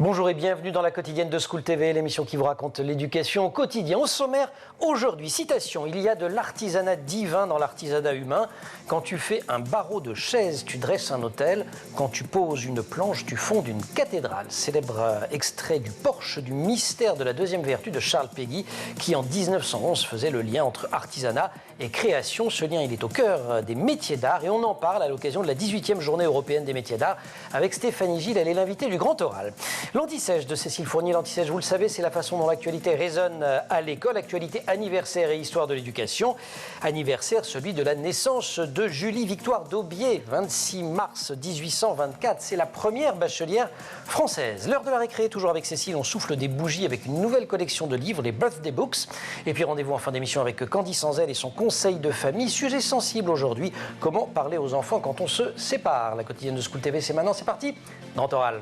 Bonjour et bienvenue dans la quotidienne de School TV, l'émission qui vous raconte l'éducation au quotidien. Au sommaire, aujourd'hui, citation, il y a de l'artisanat divin dans l'artisanat humain. Quand tu fais un barreau de chaise, tu dresses un autel. Quand tu poses une planche, tu fondes une cathédrale. Célèbre extrait du Porche du mystère de la deuxième vertu de Charles Péguy, qui en 1911 faisait le lien entre artisanat et création. Ce lien, il est au cœur des métiers d'art et on en parle à l'occasion de la 18e journée européenne des métiers d'art avec Stéphanie Gilles, elle est l'invitée du Grand Oral. L'Anti-Sèche de Cécile Fournier, l'Anti-Sèche, vous le savez, c'est la façon dont l'actualité résonne à l'école. Actualité anniversaire et histoire de l'éducation. Anniversaire, celui de la naissance de Julie Victoire d'Aubier, 26 mars 1824. C'est la première bachelière française. L'heure de la récré, toujours avec Cécile, on souffle des bougies avec une nouvelle collection de livres, les Birthday Books. Et puis rendez-vous en fin d'émission avec Candy Sanzel et son conseil de famille. Sujet sensible aujourd'hui, comment parler aux enfants quand on se sépare. La quotidienne de School TV, c'est maintenant, c'est parti. Grand Oral.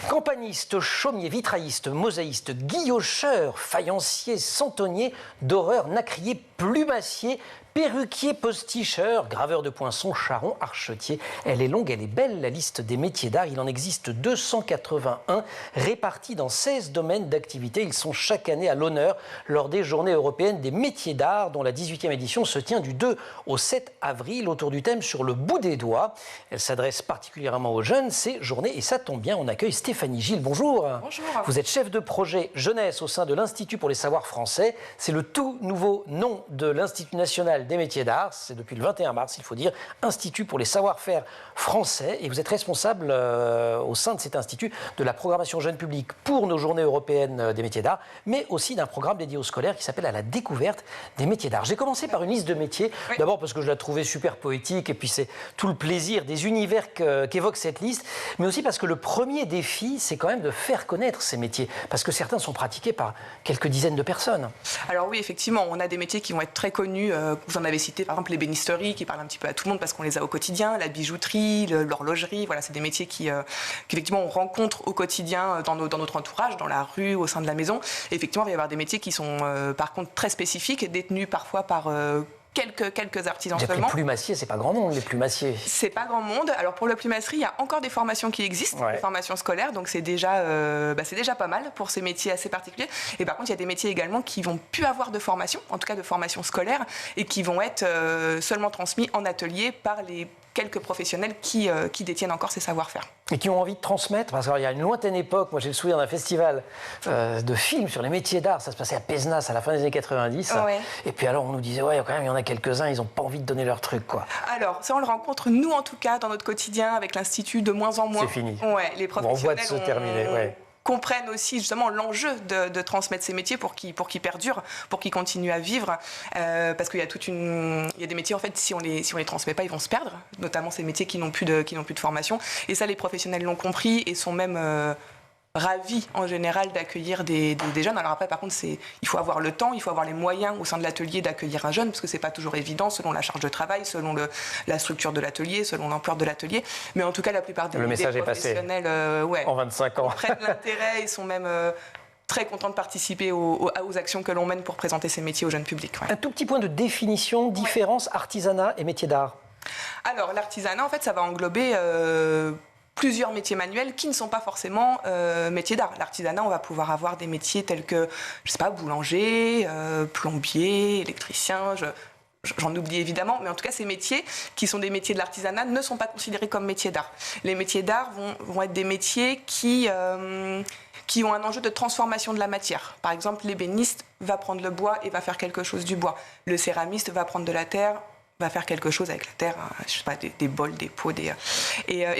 Campaniste, chaumier, vitrailliste, mosaïste, guillocheur, faïencier, centonnier, doreur, nacrier, plumassier, perruquier, posticheur, graveur de poinçons, charron, archetier. Elle est longue, elle est belle, la liste des métiers d'art. Il en existe 281 répartis dans 16 domaines d'activité. Ils sont chaque année à l'honneur lors des Journées européennes des métiers d'art, dont la 18e édition se tient du 2 au 7 avril autour du thème sur le bout des doigts. Elle s'adresse particulièrement aux jeunes, ces journées, et ça tombe bien, on accueille Stéphanie Gilles. Bonjour. Bonjour. Vous êtes chef de projet jeunesse au sein de l'Institut pour les savoirs français. C'est le tout nouveau nom de l'Institut national des métiers d'art, c'est depuis le 21 mars, il faut dire, Institut pour les savoir-faire français, et vous êtes responsable au sein de cet institut de la programmation jeune public pour nos journées européennes des métiers d'art, mais aussi d'un programme dédié aux scolaires qui s'appelle à la découverte des métiers d'art. J'ai commencé par une liste de métiers, d'abord parce que je la trouvais super poétique, et puis c'est tout le plaisir des univers qu'évoque cette liste, mais aussi parce que le premier défi, c'est quand même de faire connaître ces métiers, parce que certains sont pratiqués par quelques dizaines de personnes. Alors oui, effectivement, on a des métiers qui vont être très connus. Vous en avez cité, par exemple, l'ébénisterie, qui parle un petit peu à tout le monde parce qu'on les a au quotidien, la bijouterie, l'horlogerie, voilà, c'est des métiers qu'effectivement on rencontre au quotidien dans notre entourage, dans la rue, au sein de la maison. Et effectivement, il va y avoir des métiers qui sont par contre très spécifiques, détenus parfois par quelques artisans seulement. Les plumassiers, c'est pas grand monde, les plumassiers. C'est pas grand monde. Alors pour la plumasserie, il y a encore des formations qui existent, des formations scolaires, donc c'est déjà pas mal pour ces métiers assez particuliers. Et par contre, il y a des métiers également qui vont plus avoir de formation, en tout cas de formation scolaire, et qui vont être seulement transmis en atelier par les quelques professionnels qui détiennent encore ces savoir-faire. Et qui ont envie de transmettre, parce qu'il y a une lointaine époque, moi j'ai le souvenir d'un festival de films sur les métiers d'art, ça se passait à Pézenas à la fin des années 90, et puis alors on nous disait, quand même, il y en a quelques-uns, ils n'ont pas envie de donner leur truc, quoi. Alors, ça on le rencontre, nous en tout cas, dans notre quotidien, avec l'Institut, de moins en moins. C'est fini. Les professionnels on voit se terminer, comprennent aussi justement l'enjeu de transmettre ces métiers pour qu'ils perdurent, pour qu'ils continuent à vivre, parce qu'il y a il y a des métiers en fait si on les transmet pas, ils vont se perdre, notamment ces métiers qui n'ont plus de formation. Et ça, les professionnels l'ont compris et sont même ravis en général d'accueillir des jeunes. Alors après, par contre, il faut avoir le temps, il faut avoir les moyens au sein de l'atelier d'accueillir un jeune, parce que c'est pas toujours évident selon la charge de travail, selon la structure de l'atelier, selon l'ampleur de l'atelier. Mais en tout cas, la plupart des professionnels en 25 ans prennent l'intérêt et sont même très contents de participer aux actions que l'on mène pour présenter ces métiers au jeune public. Un tout petit point de définition, différence artisanat et métier d'art. Alors l'artisanat, en fait, ça va englober plusieurs métiers manuels qui ne sont pas forcément métiers d'art. L'artisanat, on va pouvoir avoir des métiers tels que, je sais pas, boulanger, plombier, électricien, j'en oublie évidemment, mais en tout cas, ces métiers qui sont des métiers de l'artisanat ne sont pas considérés comme métiers d'art. Les métiers d'art vont être des métiers qui ont un enjeu de transformation de la matière. Par exemple, l'ébéniste va prendre le bois et va faire quelque chose du bois. Le céramiste va prendre de la terre, va faire quelque chose avec la terre, je sais pas, des bols, des pots, et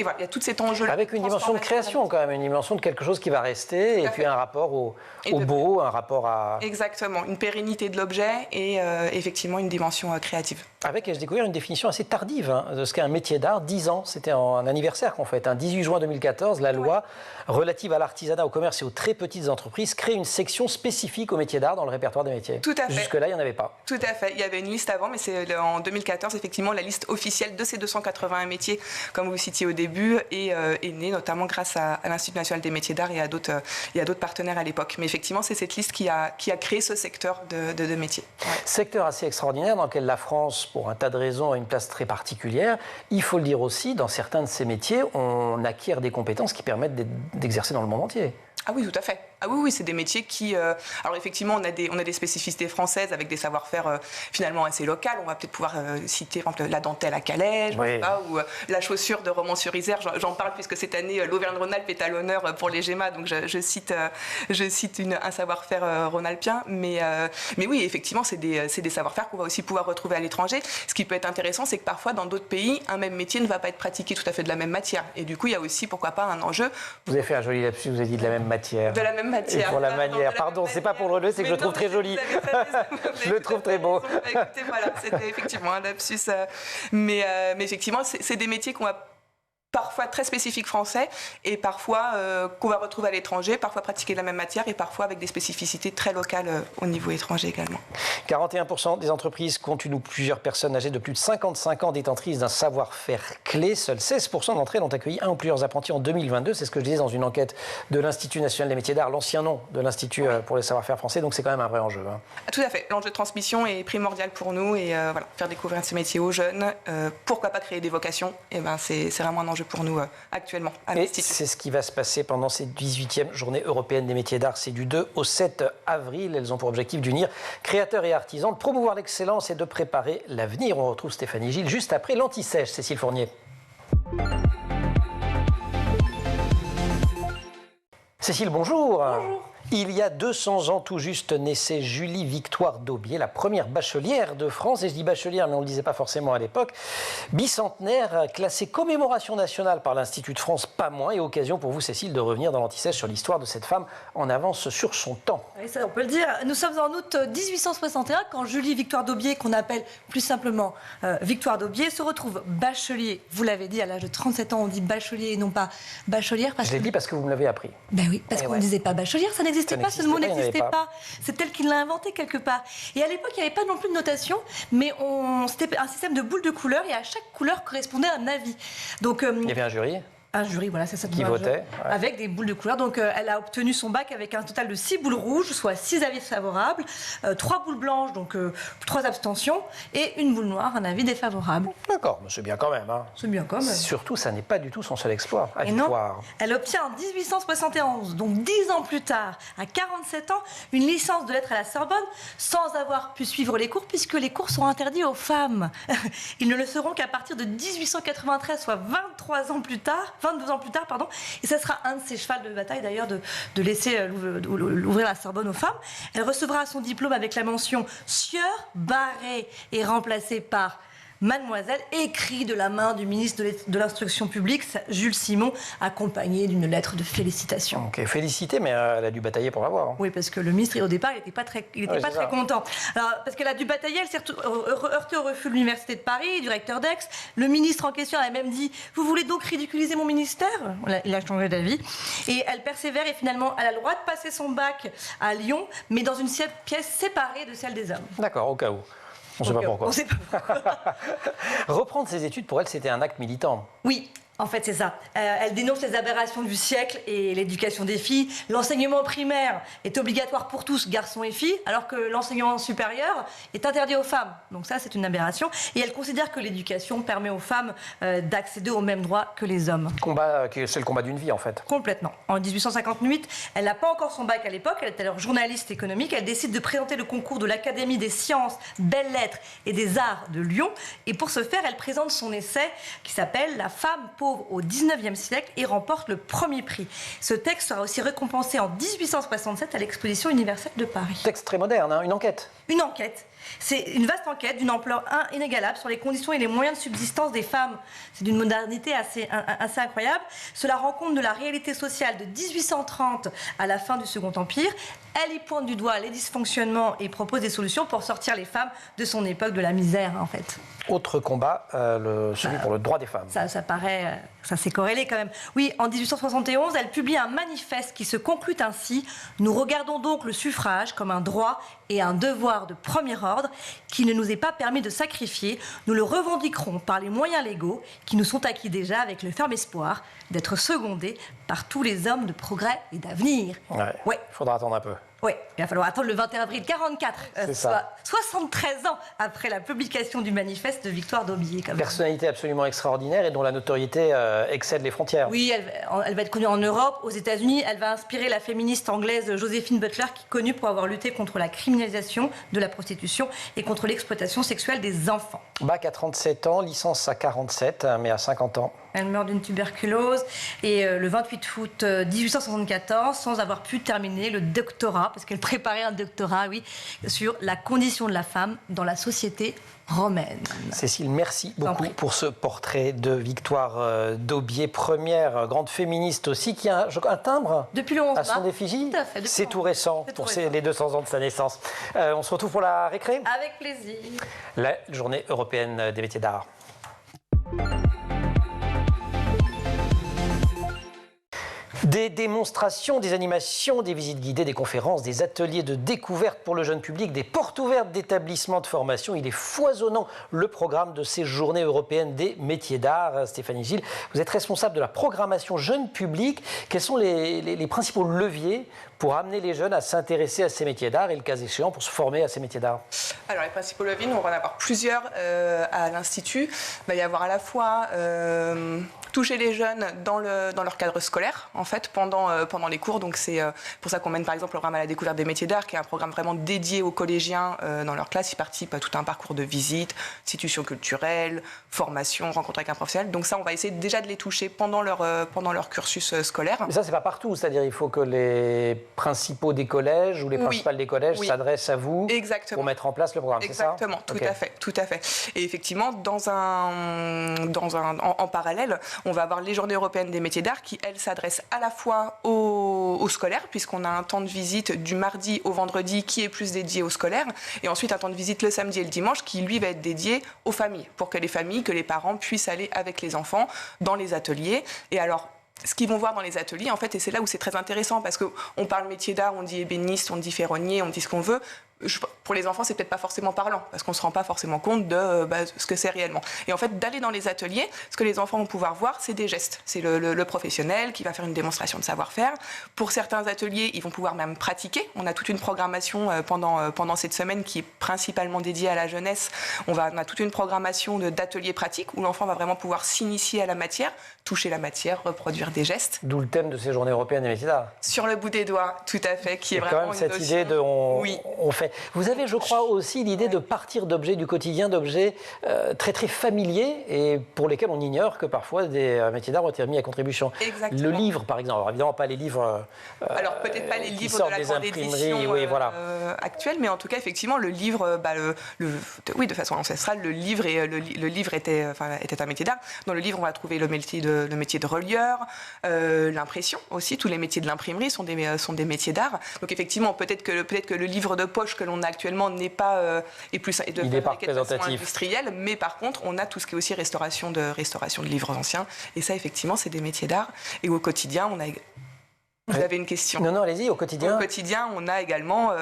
voilà, il y a tout cet enjeu. Avec une dimension de création quand même, une dimension de quelque chose qui va rester, et puis un rapport au beau, un rapport à... Exactement, une pérennité de l'objet et effectivement une dimension créative. Avec, j'ai découvert une définition assez tardive de ce qu'est un métier d'art, 10 ans, c'était un anniversaire qu'on fête, 18 juin 2014, la loi relative à l'artisanat, au commerce et aux très petites entreprises crée une section spécifique aux métiers d'art dans le répertoire des métiers. Tout à fait. Jusque-là, il n'y en avait pas. Tout à fait, il y avait une liste avant, mais c'est en 2014 2014, effectivement, la liste officielle de ces 281 métiers, comme vous citiez au début, est née notamment grâce à l'Institut national des métiers d'art et à d'autres partenaires à l'époque. Mais effectivement, c'est cette liste qui a créé ce secteur de métiers. Ouais. Secteur assez extraordinaire dans lequel la France, pour un tas de raisons, a une place très particulière. Il faut le dire aussi, dans certains de ces métiers, on acquiert des compétences qui permettent d'exercer dans le monde entier. Ah oui, tout à fait. Ah oui, c'est des métiers qui... alors effectivement, on a des spécificités françaises avec des savoir-faire finalement assez locales. On va peut-être pouvoir citer par exemple la dentelle à Calais, oui. Ou la chaussure de Romans-sur-Isère. J'en parle puisque cette année, l'Auvergne-Rhône-Alpes est à l'honneur pour les GEMA, donc je cite un savoir-faire rhône-alpien. Mais oui, effectivement, c'est des savoir-faire qu'on va aussi pouvoir retrouver à l'étranger. Ce qui peut être intéressant, c'est que parfois, dans d'autres pays, un même métier ne va pas être pratiqué tout à fait de la même matière. Et du coup, il y a aussi, pourquoi pas, un enjeu. Vous avez fait un joli lapsus, vous avez dit de la même matière. De la même matière. Et pour la manière. Pardon, c'est pas pour le relever, c'est que je le trouve très joli. Je le trouve très beau. Écoutez, voilà, c'était effectivement un lapsus. Mais effectivement, c'est des métiers qu'on va parfois très spécifiques français et parfois qu'on va retrouver à l'étranger, parfois pratiquer de la même matière et parfois avec des spécificités très locales au niveau étranger également. 41% des entreprises comptent une ou plusieurs personnes âgées de plus de 55 ans détentrices d'un savoir-faire clé. Seuls 16% d'entre elles ont accueilli un ou plusieurs apprentis en 2022. C'est ce que je disais dans une enquête de l'Institut national des métiers d'art, l'ancien nom de l'Institut pour les savoir-faire français. Donc c'est quand même un vrai enjeu. Hein. Tout à fait. L'enjeu de transmission est primordial pour nous et voilà, faire découvrir ces métiers aux jeunes. Pourquoi pas créer des vocations? C'est vraiment un enjeu pour nous actuellement à l'Institut. C'est ce qui va se passer pendant ces 18e Journées européennes des métiers d'art. C'est du 2 au 7 avril. Elles ont pour objectif d'unir créateurs et artisans, de promouvoir l'excellence et de préparer l'avenir. On retrouve Stéphanie Gilles juste après l'Anti-Sèche. Cécile Fournier. Cécile, bonjour. Bonjour. Il y a 200 ans tout juste naissait Julie Victoire Daubié, la première bachelière de France. Et je dis bachelière, mais on ne le disait pas forcément à l'époque. Bicentenaire, classée commémoration nationale par l'Institut de France, pas moins. Et occasion pour vous, Cécile, de revenir dans l'Anti-Sèche sur l'histoire de cette femme en avance sur son temps. Oui, ça, on peut le dire. Nous sommes en août 1861 quand Julie Victoire Daubié, qu'on appelle plus simplement Victoire Daubié, se retrouve bachelier. Vous l'avez dit, à l'âge de 37 ans, on dit bachelier et non pas bachelière. Je l'ai dit parce que vous me l'avez appris. Ben oui, parce qu'on ne disait pas bachelière, ça n'existait pas, ce mot n'existait pas. C'est elle qui l'a inventé quelque part. Et à l'époque, il n'y avait pas non plus de notation, mais c'était un système de boules de couleurs et à chaque couleur correspondait un avis. Donc, il y avait un jury. Un jury, voilà, c'est ça. Qui votait. Ouais. Avec des boules de couleur. Donc, elle a obtenu son bac avec un total de 6 boules rouges, soit 6 avis favorables, 3 boules blanches, donc 3 abstentions, et une boule noire, un avis défavorable. D'accord, mais c'est bien quand même. Hein. C'est bien quand même. Surtout, ça n'est pas du tout son seul exploit. Et non, elle obtient en 1871, donc 10 ans plus tard, à 47 ans, une licence de lettres à la Sorbonne, sans avoir pu suivre les cours, puisque les cours sont interdits aux femmes. Ils ne le seront qu'à partir de 1893, soit 22 ans plus tard, pardon, et ça sera un de ses chevals de bataille d'ailleurs de laisser ouvrir la Sorbonne aux femmes. Elle recevra son diplôme avec la mention Sieur Barré et remplacée par Mademoiselle, écrit de la main du ministre de l'Instruction publique, Jules Simon, accompagné d'une lettre de félicitations. Ok, félicité, mais elle a dû batailler pour l'avoir. Hein. Oui, parce que le ministre, au départ, il n'était pas très content. Alors, parce qu'elle a dû batailler, elle s'est heurtée au refus de l'Université de Paris, du recteur d'Aix. Le ministre en question a même dit « Vous voulez donc ridiculiser mon ministère ?» Il a changé d'avis. Et elle persévère et finalement, elle a le droit de passer son bac à Lyon, mais dans une pièce séparée de celle des hommes. D'accord, au cas où. On ne sait pas pourquoi. On sait pas pourquoi. Reprendre ses études, pour elle, c'était un acte militant. Oui. En fait, c'est ça. Elle dénonce les aberrations du siècle et l'éducation des filles. L'enseignement primaire est obligatoire pour tous, garçons et filles, alors que l'enseignement supérieur est interdit aux femmes. Donc ça, c'est une aberration. Et elle considère que l'éducation permet aux femmes d'accéder aux mêmes droits que les hommes. C'est le combat d'une vie, en fait. Complètement. En 1858, elle n'a pas encore son bac à l'époque. Elle est alors journaliste économique. Elle décide de présenter le concours de l'Académie des sciences, belles-lettres et des arts de Lyon. Et pour ce faire, elle présente son essai qui s'appelle « La femme pauvre au XIXe siècle » et remporte le premier prix. Ce texte sera aussi récompensé en 1867 à l'Exposition universelle de Paris. Texte très moderne, hein, une enquête. Une enquête. C'est une vaste enquête d'une ampleur inégalable sur les conditions et les moyens de subsistance des femmes. C'est d'une modernité assez incroyable. Cela rend compte de la réalité sociale de 1830 à la fin du Second Empire. Elle y pointe du doigt les dysfonctionnements et propose des solutions pour sortir les femmes de son époque de la misère, en fait. Autre combat, celui pour le droit des femmes. Ça paraît ça s'est corrélé quand même. Oui, en 1871, elle publie un manifeste qui se conclut ainsi. Nous regardons donc le suffrage comme un droit et un devoir de premier ordre qui ne nous est pas permis de sacrifier. Nous le revendiquerons par les moyens légaux qui nous sont acquis déjà avec le ferme espoir d'être secondés par tous les hommes de progrès et d'avenir. Ouais. Faudra attendre un peu. Oui, il va falloir attendre le 21 avril 1944, soit 73 ans après la publication du manifeste de Victoire d'Aubier. Personnalité absolument extraordinaire et dont la notoriété excède les frontières. Oui, elle va être connue en Europe, aux États-Unis. Elle va inspirer la féministe anglaise Joséphine Butler, qui est connue pour avoir lutté contre la criminalisation de la prostitution et contre l'exploitation sexuelle des enfants. Bac à 37 ans, licence à 47, mais à 50 ans. Elle meurt d'une tuberculose et le 28 août 1874, sans avoir pu terminer le doctorat, parce qu'elle préparait un doctorat, oui, sur la condition de la femme dans la société romaine. Cécile, merci beaucoup pour ce portrait de Victoire d'Aubier, première grande féministe aussi, qui a un timbre depuis le 11 à son effigie. Tout à fait. C'est tout récent pour les 200 ans de sa naissance. On se retrouve pour la récré ? Avec plaisir. La journée européenne des métiers d'art. Des démonstrations, des animations, des visites guidées, des conférences, des ateliers de découverte pour le jeune public, des portes ouvertes d'établissements de formation. Il est foisonnant le programme de ces journées européennes des métiers d'art. Stéphanie Gilles, vous êtes responsable de la programmation jeune public. Quels sont les principaux leviers pour amener les jeunes à s'intéresser à ces métiers d'art et le cas échéant pour se former à ces métiers d'art? Alors les principaux leviers, on va en avoir plusieurs à l'Institut. Il va y avoir à la fois toucher les jeunes dans leur cadre scolaire, en fait, pendant les cours. Donc c'est pour ça qu'on mène par exemple le programme à la découverte des métiers d'art, qui est un programme vraiment dédié aux collégiens dans leur classe. Ils participent à tout un parcours de visite, institutions culturelles, formation, rencontre avec un professionnel. Donc ça, on va essayer déjà de les toucher pendant leur cursus scolaire. Mais ça, c'est pas partout. C'est-à-dire il faut que les principaux des collèges ou les principales des collèges s'adressent à vous pour mettre en place le programme. Exactement, c'est ça ? tout à fait. Et effectivement, en parallèle, on va avoir les Journées européennes des métiers d'art qui, elles, s'adressent à la fois aux scolaires, puisqu'on a un temps de visite du mardi au vendredi qui est plus dédié aux scolaires, et ensuite un temps de visite le samedi et le dimanche qui, lui, va être dédié aux familles, pour que les parents puissent aller avec les enfants dans les ateliers. Et alors, ce qu'ils vont voir dans les ateliers, en fait, et c'est là où c'est très intéressant, parce qu'on parle métier d'art, on dit ébéniste, on dit ferronnier, on dit ce qu'on veut. Pour les enfants, c'est peut-être pas forcément parlant, parce qu'on se rend pas forcément compte de ce que c'est réellement. Et en fait, d'aller dans les ateliers, ce que les enfants vont pouvoir voir, c'est des gestes. C'est le professionnel qui va faire une démonstration de savoir-faire. Pour certains ateliers, ils vont pouvoir même pratiquer. On a toute une programmation pendant cette semaine qui est principalement dédiée à la jeunesse. On a toute une programmation d'ateliers pratiques où l'enfant va vraiment pouvoir s'initier à la matière, toucher la matière, reproduire des gestes. D'où le thème de ces journées européennes des métiers d'art. Sur le bout des doigts, tout à fait, qui est vraiment quand même cette idée de on fait. Vous avez, je crois, aussi l'idée de partir d'objets du quotidien, d'objets très très familiers et pour lesquels on ignore que parfois des métiers d'art ont été mis à contribution. Exactement. Le livre, par exemple, alors évidemment pas les livres. Alors peut-être pas les livres de la grande édition actuelle, mais en tout cas effectivement le livre, de façon ancestrale, le livre était un métier d'art. Dans le livre, on va trouver le métier de relieur, l'impression aussi. Tous les métiers de l'imprimerie sont des métiers d'art. Donc effectivement, peut-être que le livre de poche que l'on a actuellement n'est pas est de façon industrielle, mais par contre, on a tout ce qui est aussi restauration de livres anciens. Et ça, effectivement, c'est des métiers d'art. Et au quotidien, on a... Vous avez une question? Non, allez-y, au quotidien. Au quotidien, on a également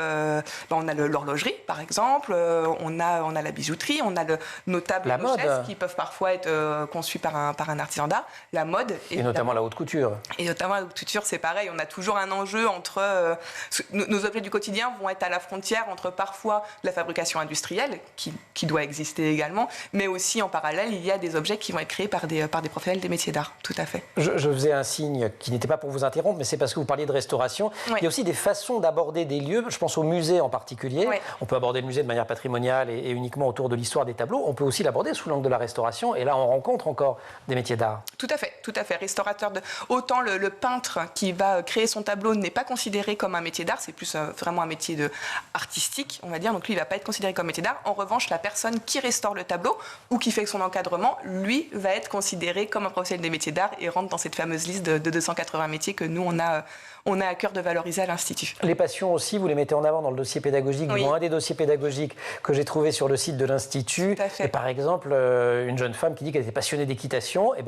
on a l'horlogerie, par exemple, on a la bijouterie, on a nos tables et nos chaises qui peuvent parfois être conçues par un artisan d'art, la mode. Et notamment la haute couture. Et notamment la haute couture, c'est pareil, on a toujours un enjeu entre... nos objets du quotidien vont être à la frontière entre parfois la fabrication industrielle, qui doit exister également, mais aussi en parallèle, il y a des objets qui vont être créés par des professionnels des métiers d'art, tout à fait. Je faisais un signe qui n'était pas pour vous interrompre, mais c'est parce que vous parliez de restauration. Oui. Il y a aussi des façons d'aborder des lieux, je pense au musée en particulier. Oui. On peut aborder le musée de manière patrimoniale et uniquement autour de l'histoire des tableaux. On peut aussi l'aborder sous l'angle de la restauration et là on rencontre encore des métiers d'art. Tout à fait. Restaurateur autant le peintre qui va créer son tableau n'est pas considéré comme un métier d'art, c'est plus vraiment un métier artistique, on va dire. Donc lui, il ne va pas être considéré comme métier d'art. En revanche, la personne qui restaure le tableau ou qui fait son encadrement, lui, va être considéré comme un professionnel des métiers d'art et rentre dans cette fameuse liste de 280 métiers que nous, on a à cœur de valoriser à l'Institut. Les passions aussi, vous les mettez en avant dans le dossier pédagogique. Oui. Un des dossiers pédagogiques que j'ai trouvé sur le site de l'Institut. Et par exemple, une jeune femme qui dit qu'elle était passionnée d'équitation, et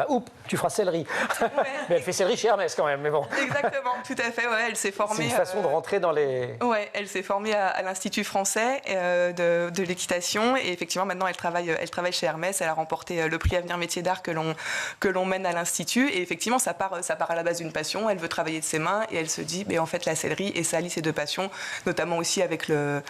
tu feras sellerie. Ouais. Mais elle fait sellerie chez Hermès quand même, mais bon. Exactement, tout à fait. Ouais, elle s'est formée. C'est une façon de rentrer dans les... Ouais, elle s'est formée à l'Institut français de l'équitation, et effectivement maintenant elle travaille chez Hermès. Elle a remporté le prix Avenir Métiers d'Art que l'on mène à l'Institut, et effectivement ça part à la base d'une passion. Elle veut travailler de ses mains, et elle se dit, en fait la sellerie, et ça allie ces deux passions, notamment aussi avec le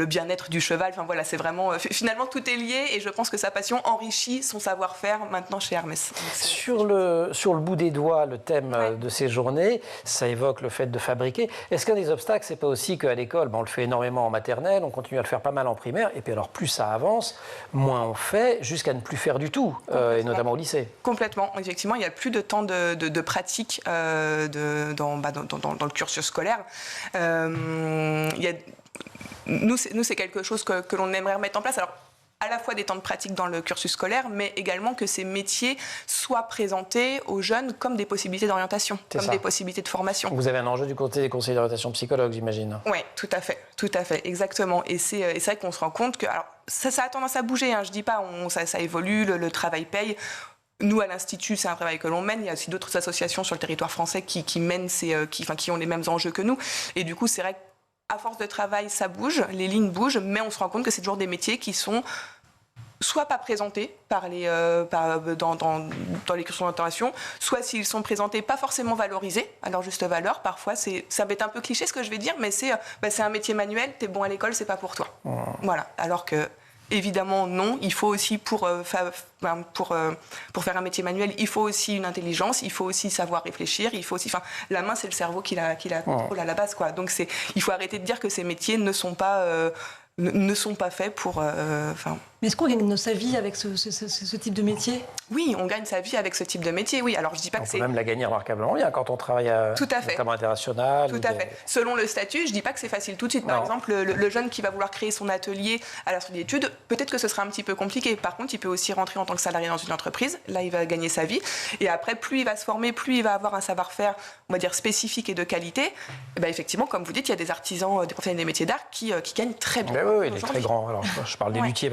bien-être du cheval. Enfin voilà, c'est vraiment finalement tout est lié, et je pense que sa passion enrichit son savoir-faire maintenant chez Hermès. Sur le bout des doigts, le thème de ces journées, ça évoque le fait de fabriquer. Est-ce qu'un des obstacles, c'est pas aussi qu'à l'école, on le fait énormément en maternelle, on continue à le faire pas mal en primaire, et puis alors plus ça avance, moins on fait, jusqu'à ne plus faire du tout, et notamment au lycée. Complètement. Effectivement, il n'y a plus de temps de pratique dans le cursus scolaire. Nous, c'est quelque chose que l'on aimerait remettre en place. Alors, à la fois des temps de pratique dans le cursus scolaire, mais également que ces métiers soient présentés aux jeunes comme des possibilités d'orientation, comme des possibilités de formation. Vous avez un enjeu du côté des conseils d'orientation psychologue, j'imagine. Oui, tout à fait, exactement. Et c'est vrai qu'on se rend compte que alors, ça a tendance à bouger, hein, je ne dis pas, ça évolue, le travail paye. Nous, à l'Institut, c'est un travail que l'on mène. Il y a aussi d'autres associations sur le territoire français qui mènent qui ont les mêmes enjeux que nous. Et du coup, c'est vrai qu'à force de travail, ça bouge, les lignes bougent, mais on se rend compte que c'est toujours des métiers qui sont soit pas présentés dans les cursus d'orientation, soit s'ils sont présentés, pas forcément valorisés à leur juste valeur. Parfois, ça va être un peu cliché ce que je vais dire, mais c'est un métier manuel, t'es bon à l'école, c'est pas pour toi. Voilà. Alors que évidemment, non. Il faut aussi, pour faire un métier manuel, il faut aussi une intelligence, il faut aussi savoir réfléchir, il faut aussi... la main, c'est le cerveau qui la contrôle à la base, quoi. Donc, il faut arrêter de dire que ces métiers ne sont pas faits pour... Mais est-ce qu'on gagne sa vie avec ce type de métier ? Oui, on gagne sa vie avec ce type de métier, oui. Alors, je dis pas que c'est... On peut même la gagner remarquablement bien quand on travaille notamment international. Tout à fait. Selon le statut, je dis pas que c'est facile tout de suite. Par exemple, le jeune qui va vouloir créer son atelier à la sortie d'études, peut-être que ce sera un petit peu compliqué. Par contre, il peut aussi rentrer en tant que salarié dans une entreprise. Là, il va gagner sa vie. Et après, plus il va se former, plus il va avoir un savoir-faire, on va dire, spécifique et de qualité. Et ben, effectivement, comme vous dites, il y a des artisans, des professionnels des métiers d'art qui gagnent très bien. Oui, il est très grand. Alors, je parle des luthiers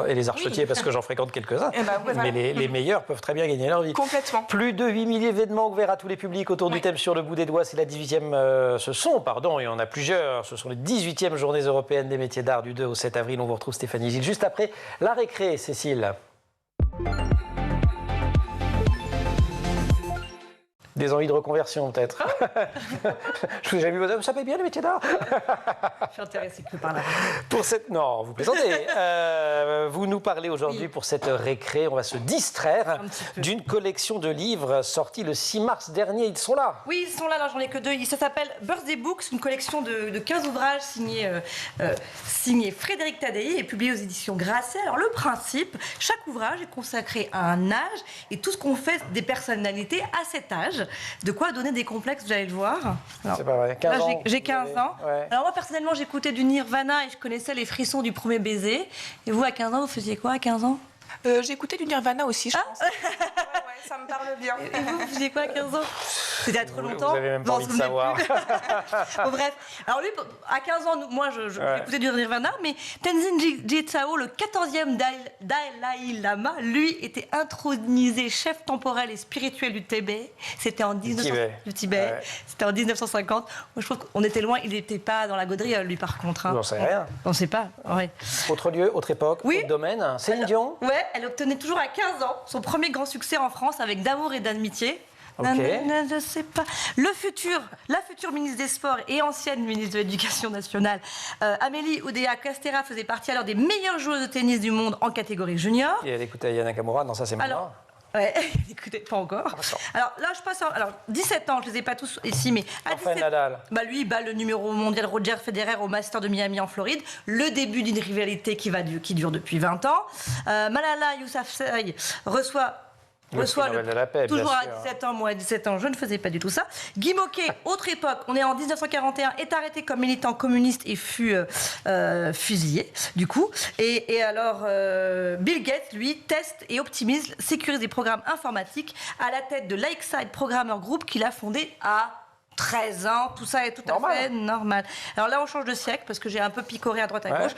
et les archetiers parce que j'en fréquente quelques-uns. Mais les meilleurs peuvent très bien gagner leur vie. Complètement. Plus de 8000 événements ouverts à tous les publics autour du thème sur le bout des doigts. C'est la 18e, il y en a plusieurs. Ce sont les 18e journées européennes des métiers d'art du 2 au 7 avril. On vous retrouve Stéphanie Gilles juste après la récré, Cécile. Des envies de reconversion, peut-être. Je vous ai jamais dit, ça paye bien les métiers d'art. Je suis intéressée que par là. Non, vous plaisantez. Vous nous parlez aujourd'hui pour cette récré. On va se distraire d'une collection de livres sortis le 6 mars dernier. Ils sont là. Oui, ils sont là, j'en ai que 2. Ça s'appelle Birthday Books, une collection de 15 ouvrages signés Frédéric Tadei et publiés aux éditions Grasset. Alors, le principe, chaque ouvrage est consacré à un âge et tout ce qu'on fait des personnalités à cet âge. De quoi donner des complexes, vous allez le voir. C'est pas vrai. 15 ans. J'ai 15 ans. Ouais. Alors moi, personnellement, j'écoutais du Nirvana et je connaissais les frissons du premier baiser. Et vous, à 15 ans, vous faisiez quoi à 15 ans ? J'ai écouté du Nirvana aussi, je pense. Ça me parle bien. Et vous faisiez quoi à 15 ans ? C'était il y a trop longtemps. Vous n'avez même pas envie de savoir. Bon, bref. Alors lui, à 15 ans, moi, j'écoutais du Nirvana, mais Tenzin Gyatso, le 14e Dalai Lama, lui, était intronisé chef temporel et spirituel du Tibet. C'était en 1950. C'était en 1950. Moi, je pense qu'on était loin. Il n'était pas dans la gauderie, lui, par contre. On n'en sait rien. On ne sait pas. Ouais. Autre lieu, autre époque, autre domaine. Céline Dion. Ouais, elle obtenait toujours à 15 ans son premier grand succès en France avec D'amour et d'amitié. Ok. Je sais pas. La future ministre des Sports et ancienne ministre de l'Éducation nationale, Amélie Oudéa-Castéra, faisait partie alors des meilleures joueuses de tennis du monde en catégorie junior. Et elle écoutait Yana Nakamura, non, ça c'est maintenant. Ouais, écoutez, pas encore. Alors là, je passe. Alors, 17 ans, je les ai pas tous ici, mais. Rafael Nadal. Lui, bat le numéro mondial Roger Federer au Master de Miami en Floride. Le début d'une rivalité qui dure depuis 20 ans. Malala Yousafzai reçoit Nobel de la paix, toujours bien à sûr. 17 ans, moi à 17 ans, je ne faisais pas du tout ça. Guy Môquet, autre époque, on est en 1941, est arrêté comme militant communiste et fut fusillé, du coup. Et alors, Bill Gates, lui, teste et optimise, sécurise des programmes informatiques à la tête de Lakeside Programmer Group qu'il a fondé à 13 ans, tout ça est tout à fait normal. Alors là, on change de siècle parce que j'ai un peu picoré à droite à gauche.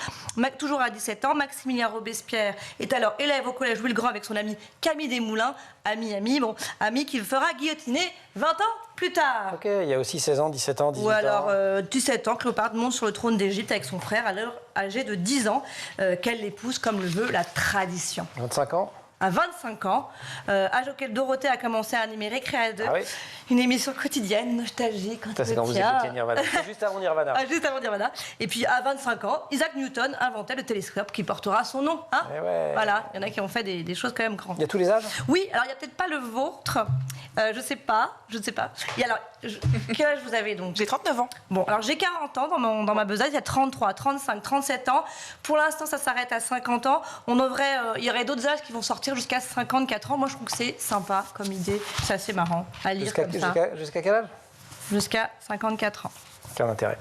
Toujours à 17 ans, Maximilien Robespierre est alors élève au collège Louis le Grand avec son ami Camille Desmoulins, ami qu'il fera guillotiner 20 ans plus tard. Ok, il y a aussi 16 ans, 17 ans, 18 ans. Ou alors 17 ans, Cléopâtre monte sur le trône d'Égypte avec son frère, alors âgé de 10 ans, qu'elle l'épouse comme le veut la tradition. 25 ans. À 25 ans, âge auquel Dorothée a commencé à animer Récréa 2, une émission quotidienne, nostalgique. Ça, c'est quand vous écoutiez Nirvana. Juste avant Nirvana. Juste avant Nirvana. Et puis, à 25 ans, Isaac Newton inventait le télescope qui portera son nom. Hein Voilà, il y en a qui ont fait des choses quand même grandes. Il y a tous les âges? Oui, alors il n'y a peut-être pas le vôtre. Je ne sais pas. Et alors, quel âge vous avez donc? J'ai 39 ans. Bon, alors j'ai 40 ans dans ma besace, il y a 33, 35, 37 ans. Pour l'instant, ça s'arrête à 50 ans. Il y aurait d'autres âges qui vont sortir jusqu'à 54 ans. Moi, je trouve que c'est sympa comme idée. C'est assez marrant à lire comme ça. Jusqu'à quel âge? Jusqu'à 54 ans. Quel intérêt.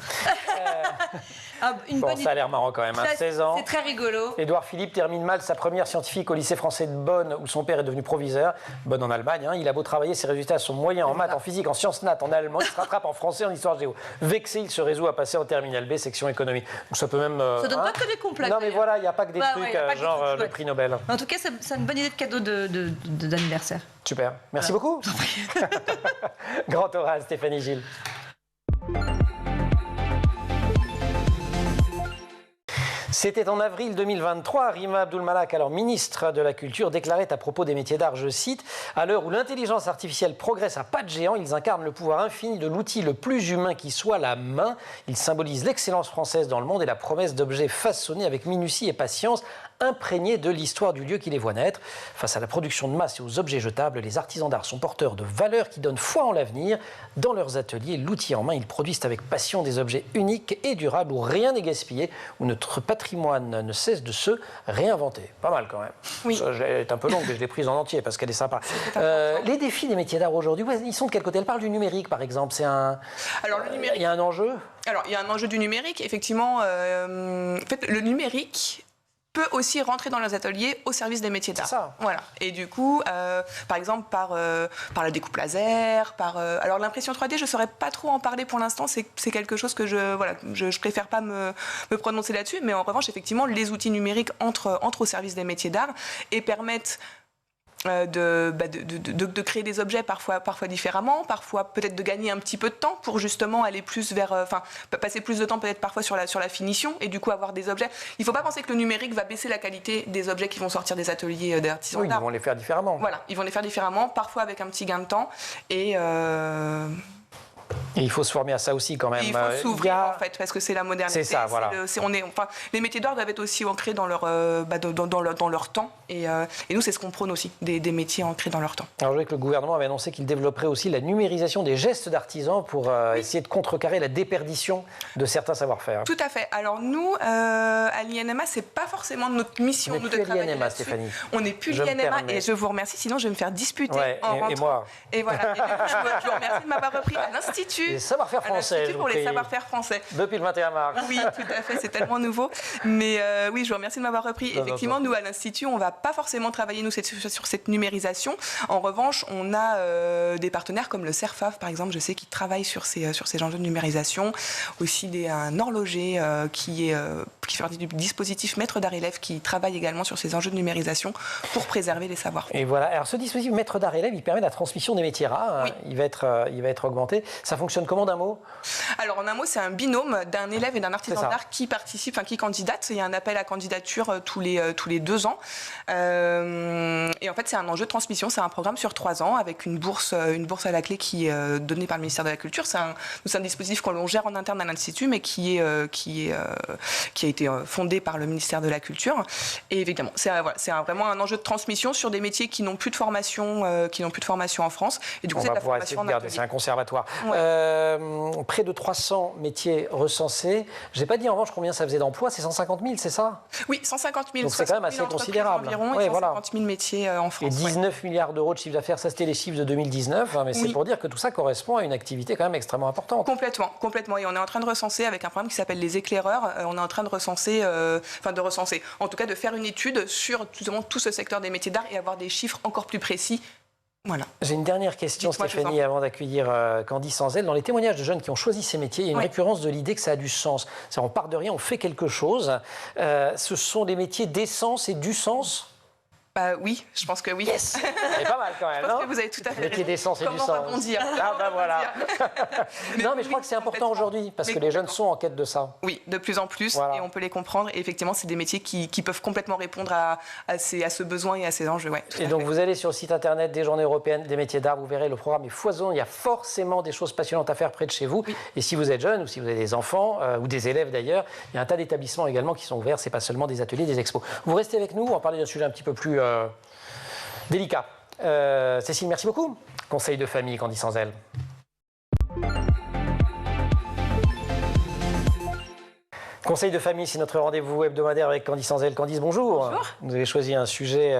Bon, ça a l'air marrant quand même, 16 ans. C'est très rigolo. Édouard Philippe termine mal sa première scientifique au lycée français de Bonn, où son père est devenu proviseur. Bonn en Allemagne. Il a beau travailler, ses résultats sont moyens en maths, en physique, en sciences nat, en allemand. Il se rattrape en français, en histoire géo. Vexé, il se résout à passer en terminale B, section économie. Donc ça peut même. Ça donne pas que des complexes. Non, mais voilà, il n'y a pas que des trucs genre le prix Nobel. En tout cas, c'est une bonne idée de cadeau d'anniversaire. Super. Merci beaucoup. Grand oral, Stéphanie Gilles. C'était en avril 2023, Rima Abdul-Malak, alors ministre de la Culture, déclarait à propos des métiers d'art, je cite, « À l'heure où l'intelligence artificielle progresse à pas de géant, ils incarnent le pouvoir infini de l'outil le plus humain qui soit, la main. Ils symbolisent l'excellence française dans le monde et la promesse d'objets façonnés avec minutie et patience, imprégnés de l'histoire du lieu qui les voit naître. Face à la production de masse et aux objets jetables, les artisans d'art sont porteurs de valeurs qui donnent foi en l'avenir. Dans leurs ateliers, l'outil en main, ils produisent avec passion des objets uniques et durables où rien n'est gaspillé, où notre patrimoine ne cesse de se réinventer. » Pas mal quand même. Oui. Ça, elle est un peu longue, mais je l'ai prise en entier parce qu'elle est sympa. Les défis des métiers d'art aujourd'hui, ils sont de quel côté? Elle parle du numérique, par exemple. Alors, le numérique... Il y a un enjeu? Alors, il y a un enjeu du numérique. Effectivement, en fait, le numérique peut aussi rentrer dans leurs ateliers au service des métiers d'art. Voilà. Et du coup, par exemple, par la découpe laser, alors l'impression 3D, je ne saurais pas trop en parler pour l'instant, c'est quelque chose que je préfère pas me prononcer là-dessus, mais en revanche, effectivement, les outils numériques entrent au service des métiers d'art et permettent de créer des objets parfois différemment, parfois peut-être de gagner un petit peu de temps pour justement aller plus vers, passer plus de temps peut-être parfois sur la finition et du coup avoir des objets. Il ne faut pas penser que le numérique va baisser la qualité des objets qui vont sortir des ateliers d'artisans d'art. Ils vont les faire différemment. Voilà, ils vont les faire différemment, parfois avec un petit gain de temps et il faut se former à ça aussi quand même. Et il faut s'ouvrir en fait, parce que c'est la modernité. C'est ça, voilà. Les métiers d'art doivent être aussi ancrés dans leur temps. Et nous, c'est ce qu'on prône aussi, des métiers ancrés dans leur temps. Alors, je voulais que le gouvernement avait annoncé qu'il développerait aussi la numérisation des gestes d'artisans pour essayer de contrecarrer la déperdition de certains savoir-faire. Tout à fait. Alors nous, à l'INMA, c'est pas forcément notre mission de travailler là-dessus. Stéphanie. On n'est plus l'INMA et je vous remercie, sinon je vais me faire disputer en rentrant. Et moi. Et voilà. Et je vous remercie de m'avoir repris à l'Institut. Les savoir-faire français. L'Institut pour les savoir-faire français. Depuis le 21 mars. Oui, tout à fait, c'est tellement nouveau. Mais oui, je vous remercie de m'avoir repris. Effectivement, nous, à l'Institut, on ne va pas forcément travailler sur cette numérisation. En revanche, on a des partenaires comme le CERFAF, par exemple, je sais, qui travaillent sur ces enjeux de numérisation. Aussi un horloger qui fait partie du dispositif Maître d'art élève qui travaille également sur ces enjeux de numérisation pour préserver les savoirs-faire. Et voilà. Alors, ce dispositif Maître d'art élève, il permet la transmission des métiers rares. Oui. Il va être augmenté. Ça fonctionne comment d'un mot? Alors, en un mot, c'est un binôme d'un élève et d'un artisan d'art qui participe, qui candidate. Il y a un appel à candidature tous les 2 ans. Et en fait, c'est un enjeu de transmission. C'est un programme sur 3 ans avec une bourse à la clé qui est donnée par le ministère de la Culture. C'est un dispositif qu'on gère en interne à l'Institut, mais qui a été fondé par le ministère de la Culture. Et évidemment, c'est vraiment un enjeu de transmission sur des métiers qui n'ont plus de formation, en France. Et du coup, c'est de la formation en atelier. C'est un conservatoire. Ouais. Près de 300 métiers recensés. Je n'ai pas dit en revanche combien ça faisait d'emplois. C'est 150 000, c'est ça? Oui, 150 000. Donc c'est quand même assez considérable. Environ, et 150 000 métiers en France. Et 19 milliards d'euros de chiffre d'affaires, ça c'était les chiffres de 2019. Mais c'est pour dire que tout ça correspond à une activité quand même extrêmement importante. Complètement. Et on est en train de recenser avec un programme qui s'appelle les éclaireurs. On est en train de recenser, en tout cas de faire une étude sur justement tout ce secteur des métiers d'art et avoir des chiffres encore plus précis Voilà. J'ai une dernière question, Stéphanie, avant d'accueillir Candy Sanzel. Dans les témoignages de jeunes qui ont choisi ces métiers, il y a une récurrence de l'idée que ça a du sens. C'est-à-dire, on part de rien, on fait quelque chose. Ce sont des métiers d'essence et du sens. Oui, je pense que oui. Yes. C'est pas mal quand même, je pense que vous avez tout à fait métier d'essence et du sens. Comment rebondir? Ah ben voilà. Non, mais je crois que c'est important aujourd'hui, parce que les jeunes sont en quête de ça. Oui, de plus en plus, et on peut les comprendre. Et effectivement, c'est des métiers qui peuvent complètement répondre à ce besoin et à ces enjeux. Ouais, et donc, vous allez sur le site internet des Journées européennes des métiers d'art, vous verrez, le programme est foisonnant. Il y a forcément des choses passionnantes à faire près de chez vous. Oui. Et si vous êtes jeune, ou si vous avez des enfants, ou des élèves d'ailleurs, il y a un tas d'établissements également qui sont ouverts. C'est pas seulement des ateliers, des expos. Vous restez avec nous, on va parler d'un sujet un petit peu plus délicat. Cécile, merci beaucoup. Conseil de famille, Candy Sanzel. Conseil de famille, c'est notre rendez-vous hebdomadaire avec Candy Sanzel. Candice, bonjour. Bonjour. Vous avez choisi un sujet,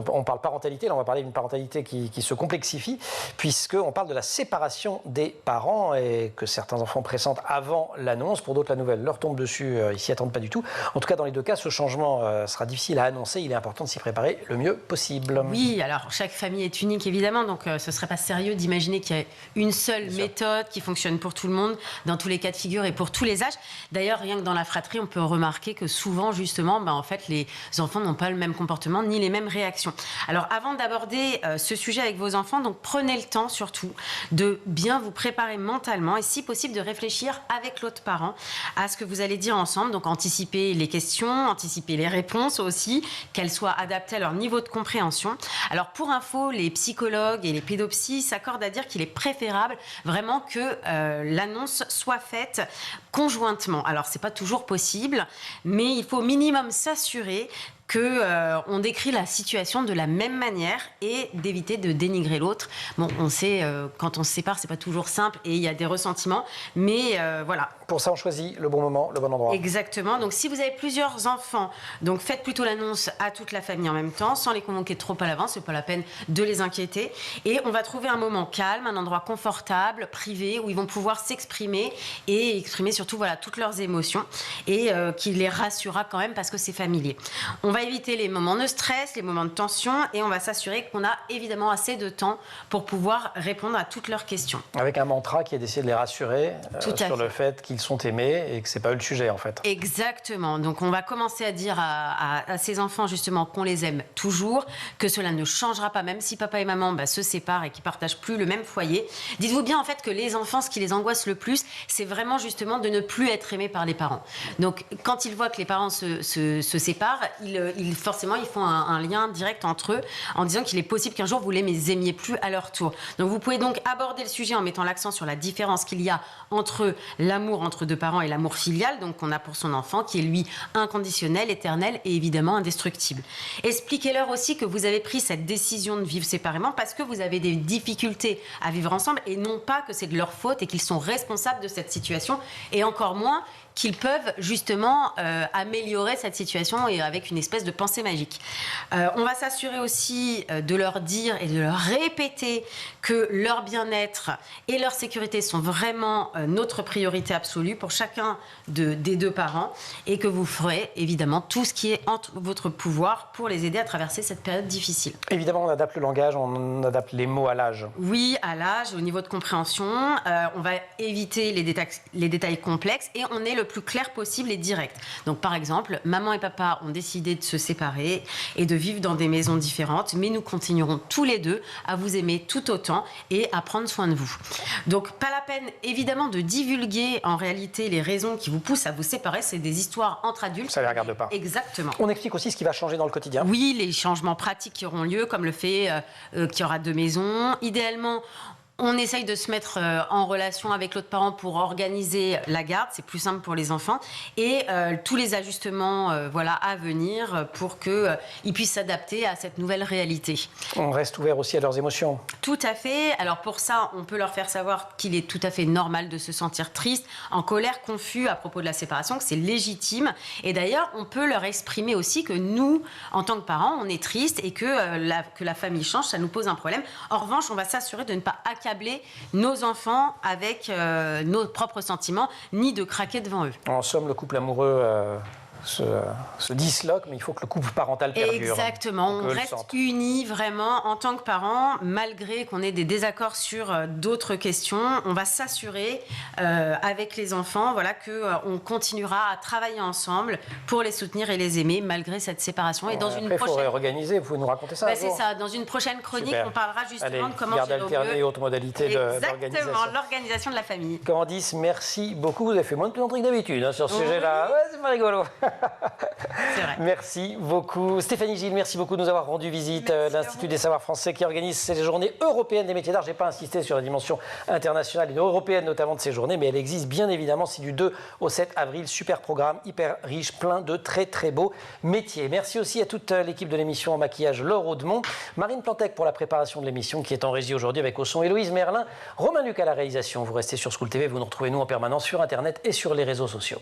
on parle parentalité, là on va parler d'une parentalité qui se complexifie, puisqu'on parle de la séparation des parents et que certains enfants pressentent avant l'annonce. Pour d'autres, la nouvelle leur tombe dessus, ils s'y attendent pas du tout. En tout cas, dans les deux cas, ce changement sera difficile à annoncer. Il est important de s'y préparer le mieux possible. Oui, alors chaque famille est unique évidemment, donc ce serait pas sérieux d'imaginer qu'il y a une seule méthode qui fonctionne pour tout le monde, dans tous les cas de figure et pour tous les âges. D'ailleurs, rien que dans la fratrie, on peut remarquer que souvent, justement, en fait, les enfants n'ont pas le même comportement ni les mêmes réactions. Alors, avant d'aborder ce sujet avec vos enfants, donc prenez le temps surtout de bien vous préparer mentalement et si possible de réfléchir avec l'autre parent à ce que vous allez dire ensemble. Donc, anticiper les questions, anticiper les réponses aussi, qu'elles soient adaptées à leur niveau de compréhension. Alors, pour info, les psychologues et les pédopsies s'accordent à dire qu'il est préférable vraiment que l'annonce soit faite conjointement. Alors, c'est pas toujours possible, mais il faut au minimum s'assurer qu'on décrit la situation de la même manière et d'éviter de dénigrer l'autre. Bon, on sait, quand on se sépare, c'est pas toujours simple et il y a des ressentiments, mais voilà. Pour ça, on choisit le bon moment, le bon endroit. Exactement. Donc, si vous avez plusieurs enfants, donc faites plutôt l'annonce à toute la famille en même temps, sans les convoquer trop à l'avance, c'est pas la peine de les inquiéter. Et on va trouver un moment calme, un endroit confortable, privé, où ils vont pouvoir s'exprimer et exprimer surtout voilà, toutes leurs émotions et qui les rassurera quand même parce que c'est familier. On va éviter les moments de stress, les moments de tension et on va s'assurer qu'on a évidemment assez de temps pour pouvoir répondre à toutes leurs questions. Avec un mantra qui est d'essayer de les rassurer sur le fait qu'ils sont aimés et que c'est pas eux le sujet en fait. Exactement. Donc on va commencer à dire à ces enfants justement qu'on les aime toujours, que cela ne changera pas même si papa et maman se séparent et qu'ils partagent plus le même foyer. Dites-vous bien en fait que les enfants, ce qui les angoisse le plus, c'est vraiment justement de ne plus être aimés par les parents. Donc quand ils voient que les parents se séparent, forcément ils font un lien direct entre eux en disant qu'il est possible qu'un jour vous les aimiez plus à leur tour. Donc vous pouvez donc aborder le sujet en mettant l'accent sur la différence qu'il y a entre l'amour entre deux parents et l'amour filial, donc qu'on a pour son enfant, qui est lui inconditionnel, éternel et évidemment indestructible. Expliquez-leur aussi que vous avez pris cette décision de vivre séparément parce que vous avez des difficultés à vivre ensemble et non pas que c'est de leur faute et qu'ils sont responsables de cette situation et encore moins qu'ils peuvent justement améliorer cette situation et avec une espèce de pensée magique. On va s'assurer aussi de leur dire et de leur répéter que leur bien-être et leur sécurité sont vraiment notre priorité absolue pour chacun des deux parents et que vous ferez évidemment tout ce qui est entre votre pouvoir pour les aider à traverser cette période difficile. Évidemment, on adapte le langage, on adapte les mots à l'âge. Oui, à l'âge, au niveau de compréhension. On va éviter les détails complexes et on est le plus clair possible et direct. Donc par exemple, maman et papa ont décidé de se séparer et de vivre dans des maisons différentes, mais nous continuerons tous les deux à vous aimer tout autant et à prendre soin de vous. Donc pas la peine évidemment de divulguer en réalité les raisons qui vous poussent à vous séparer, c'est des histoires entre adultes. Ça ne les regarde pas. Exactement. On explique aussi ce qui va changer dans le quotidien. Oui, les changements pratiques qui auront lieu, comme le fait qu'il y aura 2 maisons. Idéalement, on essaye de se mettre en relation avec l'autre parent pour organiser la garde, c'est plus simple pour les enfants, et tous les ajustements à venir pour qu'ils puissent s'adapter à cette nouvelle réalité. On reste ouvert aussi à leurs émotions. Tout à fait. Alors pour ça, on peut leur faire savoir qu'il est tout à fait normal de se sentir triste, en colère, confus à propos de la séparation, que c'est légitime. Et d'ailleurs, on peut leur exprimer aussi que nous, en tant que parents, on est triste et que la famille change, ça nous pose un problème. En revanche, on va s'assurer de ne pas accabler nos enfants avec nos propres sentiments, ni de craquer devant eux. En somme, le couple amoureux se disloquent, mais il faut que le couple parental perdure. Exactement, on reste unis vraiment en tant que parents, malgré qu'on ait des désaccords sur d'autres questions. On va s'assurer avec les enfants qu'on continuera à travailler ensemble pour les soutenir et les aimer, malgré cette séparation. Et Après, il faut réorganiser, vous pouvez nous raconter ça c'est ça, dans une prochaine chronique, Super. On parlera justement de comment garde gérer alternée au mieux. et autres modalités d'organisation. Exactement, l'organisation de la famille. Candice, merci beaucoup. Vous avez fait moins de plaisanteries que d'habitude sur ce sujet-là. Ouais, c'est pas rigolo. C'est vrai. Merci beaucoup. Stéphanie Gilles, merci beaucoup de nous avoir rendu visite. L'Institut des savoirs français qui organise ces journées européennes des métiers d'art. Je n'ai pas insisté sur la dimension internationale et européenne notamment de ces journées, mais elle existe bien évidemment. C'est du 2 au 7 avril. Super programme, hyper riche, plein de très très beaux métiers. Merci aussi à toute l'équipe de l'émission en maquillage, Laure Audemont, Marine Plantec pour la préparation de l'émission qui est en régie aujourd'hui avec au son Héloïse Merlin, Romain Luc à la réalisation. Vous restez sur School TV, vous nous retrouvez nous en permanence sur Internet et sur les réseaux sociaux.